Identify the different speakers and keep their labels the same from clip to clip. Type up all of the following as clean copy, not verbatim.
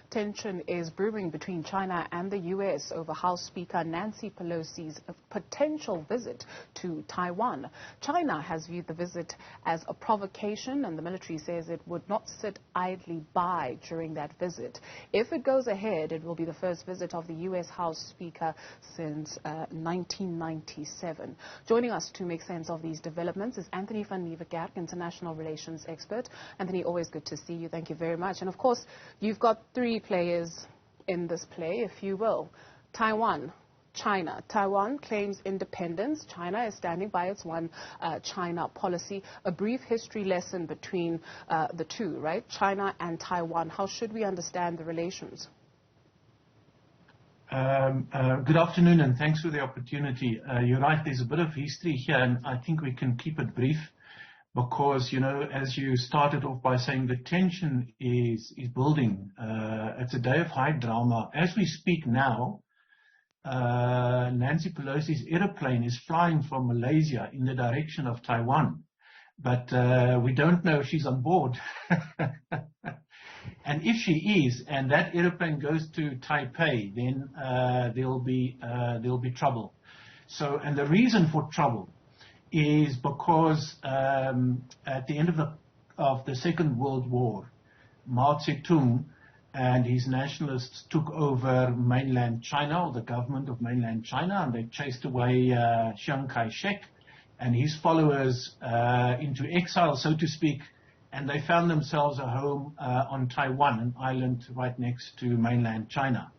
Speaker 1: tension is brewing between China and the U.S. over House Speaker Nancy Pelosi's potential visit to Taiwan. China has viewed the visit as a provocation, and the military says it would not sit idly by during that visit. If it goes ahead, it will be the first visit of the U.S. House Speaker since 1997. Joining us to make sense of these developments is Anthoni van Nieuwkerk, international relations expert. Anthony, always good to see you. Thank you very much. And of course, you've got three players in this play, if you will. Taiwan, China. Taiwan claims independence. China is standing by its one China policy. A brief history lesson between the two, right? China and Taiwan. How should we understand the relations?
Speaker 2: Good afternoon, and thanks for the opportunity. You're right, there's a bit of history here, and I think we can keep it brief. Because, you know, as you started off by saying, the tension is building. It's a day of high drama. As we speak now, Nancy Pelosi's aeroplane is flying from Malaysia in the direction of Taiwan. But we don't know if she's on board. And if she is, and that aeroplane goes to Taipei, then there'll be trouble. So, and the reason for trouble is because at the end of the Second World War, Mao Zedong and his nationalists took over mainland China, or the government of mainland China, and they chased away Chiang Kai-shek and his followers into exile, so to speak, and they found themselves a home on Taiwan, an island right next to mainland China.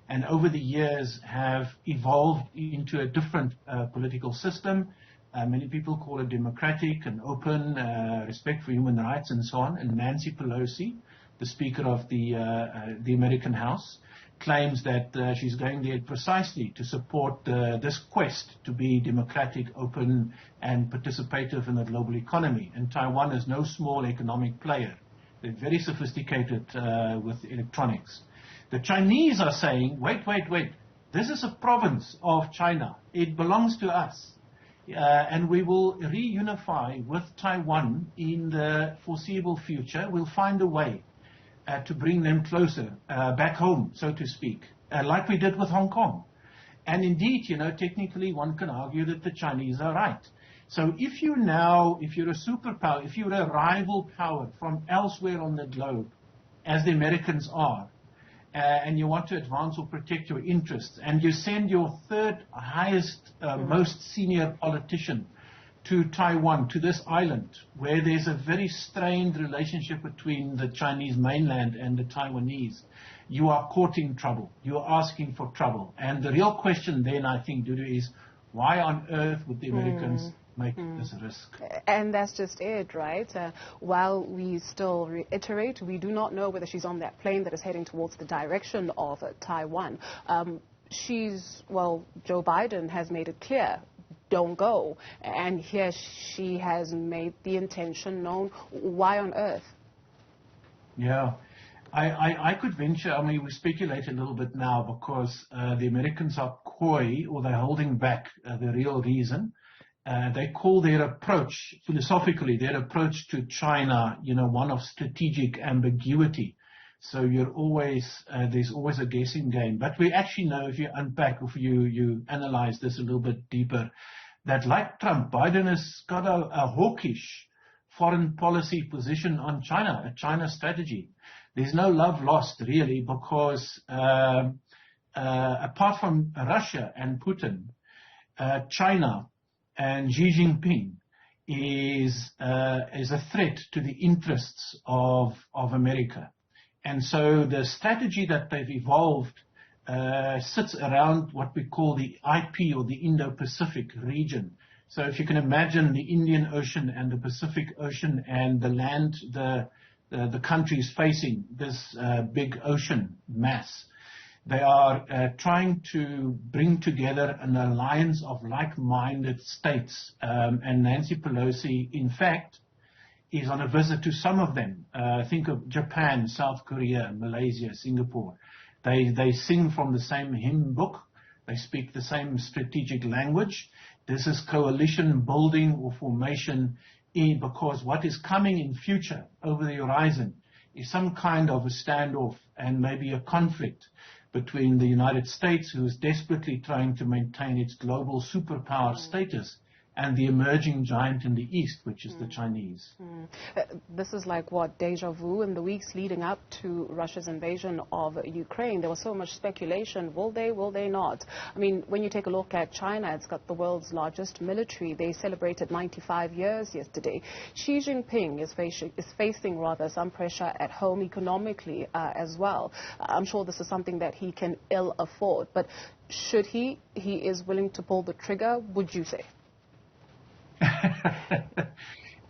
Speaker 2: And over the years have evolved into a different political system. Many people call it democratic and open, respect for human rights and so on. And Nancy Pelosi, the Speaker of the American House, claims that she's going there precisely to support this quest to be democratic, open and participative in the global economy. And Taiwan is no small economic player. They're very sophisticated with electronics. The Chinese are saying, wait, this is a province of China. It belongs to us. And we will reunify with Taiwan in the foreseeable future. We'll find a way to bring them closer, back home, so to speak, like we did with Hong Kong. And indeed, you know, technically one can argue that the Chinese are right. So if you're a superpower, if you're a rival power from elsewhere on the globe, as the Americans are, and you want to advance or protect your interests, and you send your third highest, most senior politician to Taiwan, to this island, where there's a very strained relationship between the Chinese mainland and the Taiwanese, you are courting trouble. You are asking for trouble. And the real question then, I think, Dudu, is why on earth would the Americans make this risk?
Speaker 1: And that's just it, right? While we still reiterate, we do not know whether she's on that plane that is heading towards the direction of Taiwan. Joe Biden has made it clear, don't go. And here she has made the intention known. Why on earth?
Speaker 2: Yeah. I could venture, I mean, we speculate a little bit now because the Americans are coy, or they're holding back the real reason. They call their approach, philosophically, their approach to China, you know, one of strategic ambiguity. So you're always, there's always a guessing game. But we actually know, if you unpack, if you analyze this a little bit deeper, that like Trump, Biden has got a hawkish foreign policy position on China, a China strategy. There's no love lost, really, because apart from Russia and Putin, China and Xi Jinping is a threat to the interests of America. And so the strategy that they've evolved sits around what we call the IP, or the Indo-Pacific region. So if you can imagine the Indian Ocean and the Pacific Ocean and the land the countries facing this big ocean mass, they are trying to bring together an alliance of like-minded states. And Nancy Pelosi, in fact, is on a visit to some of them. Think of Japan, South Korea, Malaysia, Singapore. They sing from the same hymn book. They speak the same strategic language. This is coalition building or formation because what is coming in future over the horizon is some kind of a standoff and maybe a conflict between the United States, who is desperately trying to maintain its global superpower status, and the emerging giant in the East, which is the Chinese.
Speaker 1: This is like what, deja vu? In the weeks leading up to Russia's invasion of Ukraine, there was so much speculation. Will they not? I mean, when you take a look at China, it's got the world's largest military. They celebrated 95 years yesterday. Xi Jinping is facing some pressure at home economically as well. I'm sure this is something that he can ill afford. But should he is willing to pull the trigger, would you say?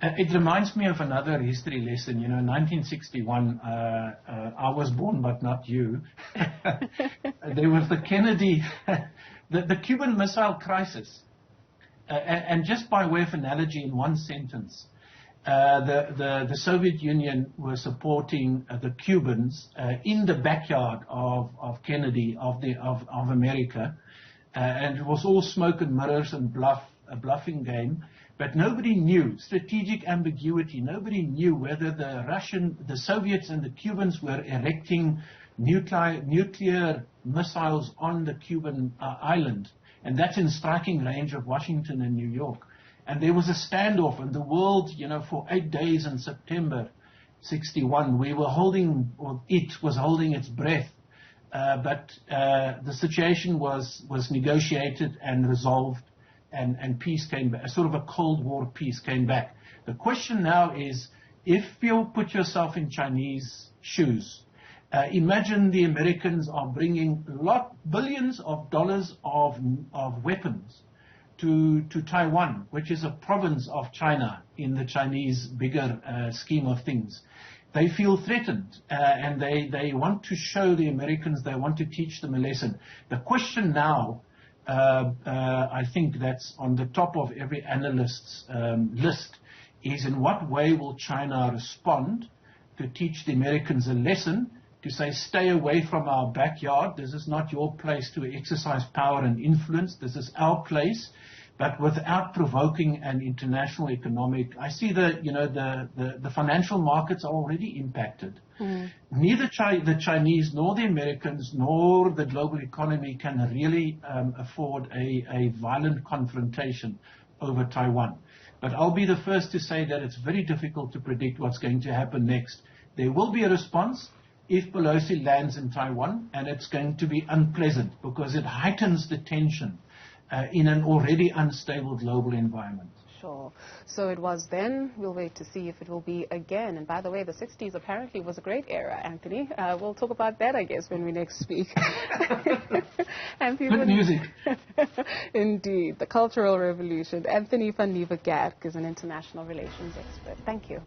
Speaker 2: It reminds me of another history lesson. You know, in 1961, I was born, but not you. There was the Kennedy, the Cuban Missile Crisis. And just by way of analogy, in one sentence, the Soviet Union was supporting the Cubans in the backyard of Kennedy, of America. And it was all smoke and mirrors and a bluffing game. But nobody knew, strategic ambiguity, nobody knew whether the Soviets and the Cubans were erecting nuclear missiles on the Cuban island. And that's in striking range of Washington and New York. And there was a standoff, and the world, you know, for 8 days in September 61, it was holding its breath. But the situation was negotiated and resolved. And peace came back, sort of a Cold War peace came back. The question now is, if you put yourself in Chinese shoes, imagine the Americans are bringing billions of dollars of weapons to Taiwan, which is a province of China in the Chinese bigger scheme of things. They feel threatened, and they want to show the Americans, they want to teach them a lesson. The question now, I think that's on the top of every analyst's list, is in what way will China respond to teach the Americans a lesson, to say, stay away from our backyard. This is not your place to exercise power and influence. This is our place, but without provoking an international economic. I see the financial markets are already impacted. Neither the Chinese nor the Americans nor the global economy can really afford a violent confrontation over Taiwan. But I'll be the first to say that it's very difficult to predict what's going to happen next. There will be a response if Pelosi lands in Taiwan, and it's going to be unpleasant because it heightens the tension in an already unstable global environment.
Speaker 1: Sure. So it was then. We'll wait to see if it will be again. And by the way, the 60s apparently was a great era, Anthony. We'll talk about that, I guess, when we next speak.
Speaker 2: Good music.
Speaker 1: Indeed. The Cultural Revolution. Anthoni van Nieuwkerk is an international relations expert. Thank you.